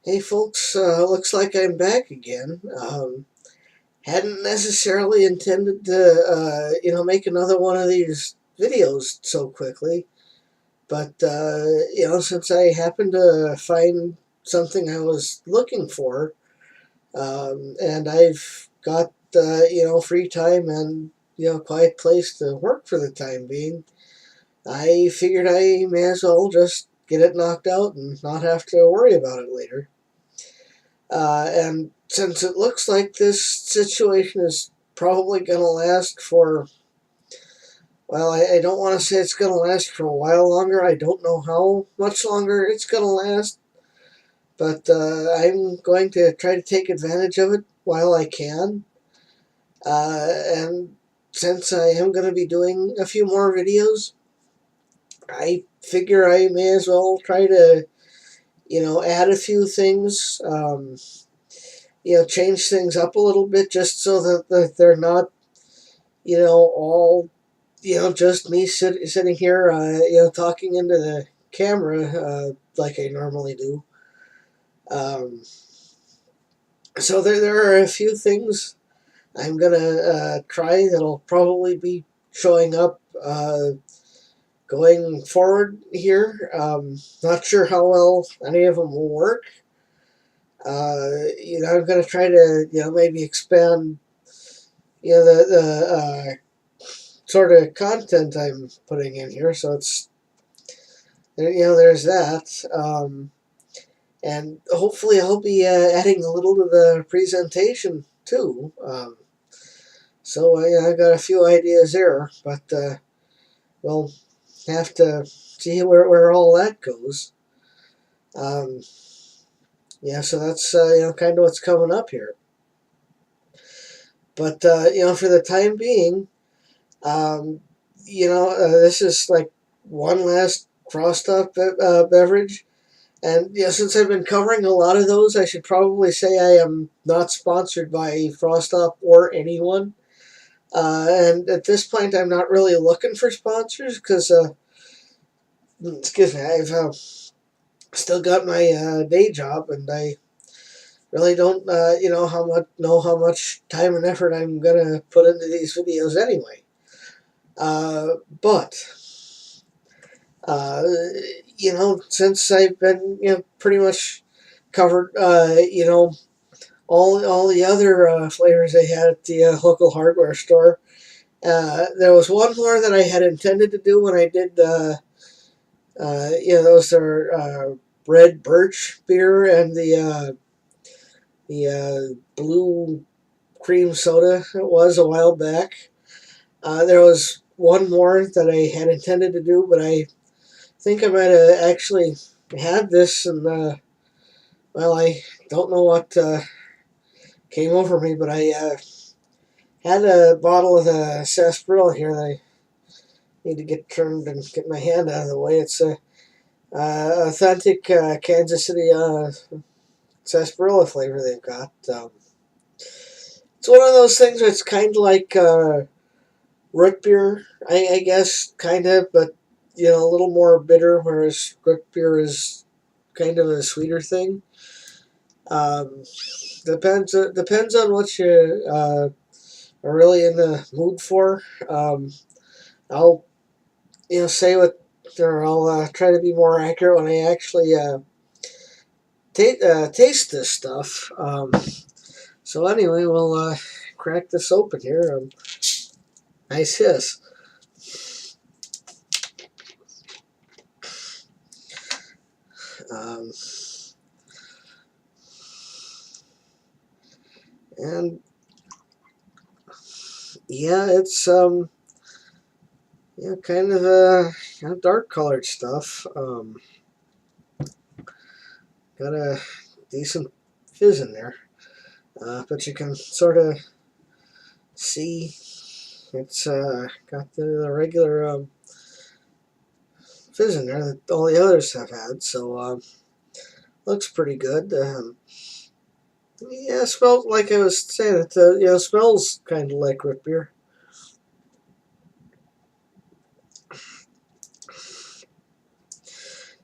Hey folks, looks like I'm back again. Hadn't necessarily intended to, make another one of these videos so quickly, but, since I happened to find something I was looking for, and I've got, free time and, quiet place to work for the time being, I figured I may as well just get it knocked out and not have to worry about it later. And since it looks like this situation is probably going to last for, well, I don't want to say it's going to last for a while longer. I don't know how much longer it's going to last, but I'm going to try to take advantage of it while I can. And since I am going to be doing a few more videos, I figure I may as well try to, add a few things. Change things up a little bit just so that they're not, all, just me sitting here, talking into the camera like I normally do. Um, so there are a few things I'm going to try that'll probably be showing up going forward here. Not sure how well any of them will work. I'm going to try to, maybe expand, the sort of content I'm putting in here. So it's there's that, and hopefully I'll be adding a little to the presentation too. So I got a few ideas there, but we'll have to see where all that goes. Um, so that's kind of what's coming up here. But for the time being, um, this is like one last Frostop beverage. And since I've been covering a lot of those, I should probably say I am not sponsored by Frostop or anyone. And at this point, I'm not really looking for sponsors because, excuse me, I've still got my day job, and I really don't, know how much time and effort I'm gonna put into these videos anyway. But uh, since I've been, pretty much covered, all the other flavors they had at the local hardware store. There was one more that I had intended to do when I did, those are red birch beer and the blue cream soda. It was a while back. There was one more that I had intended to do, but I think I might have actually had this, and well, I don't know what came over me, but I had a bottle of the sarsaparilla here that I need to get turned and get my hand out of the way. It's a authentic Kansas City sarsaparilla flavor they've got. It's one of those things that's kind of like root beer, I guess, kind of, but a little more bitter, whereas root beer is kind of a sweeter thing. Um, depends on what you are really in the mood for. I'll say what, or I'll try to be more accurate when I actually taste this stuff. So anyway, we'll crack this open here. Nice hiss. Um, and yeah, it's kind of dark colored stuff. Got a decent fizz in there, but you can sort of see it's got the regular fizz in there that all the others have had. So looks pretty good. Yeah, smells like I was saying. It smells kind of like root beer.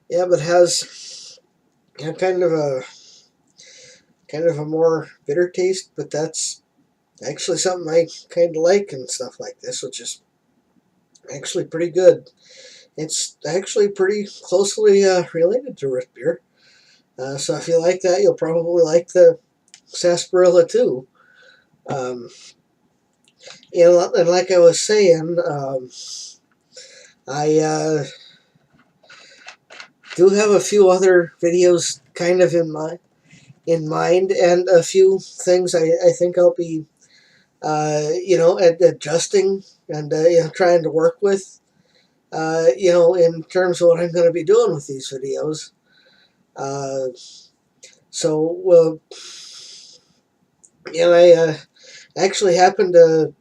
Yeah, but has kind of a kind of a more bitter taste, but that's actually something I kind of like and stuff like this, which is actually pretty good. It's actually pretty closely related to root beer. So if you like that, you'll probably like the sarsaparilla too. Um, and like I was saying, I do have a few other videos kind of in mind, and a few things I think I'll be adjusting and trying to work with. In terms of what I'm going to be doing with these videos. Uh, so, well, I actually happened to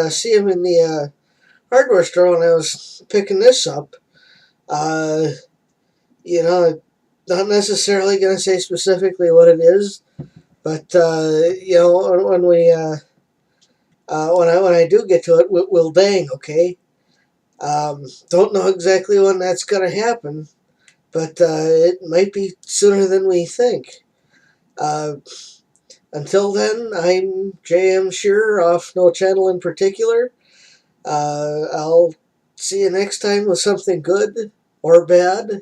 see him in the hardware store when I was picking this up. Uh, not necessarily going to say specifically what it is, but when I do get to it, we'll dang, okay. Don't know exactly when that's going to happen, but it might be sooner than we think. Uh, until then, I'm JMShearer off no channel in particular. I'll see you next time with something good or bad.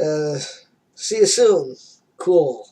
Uh, See you soon. Cool.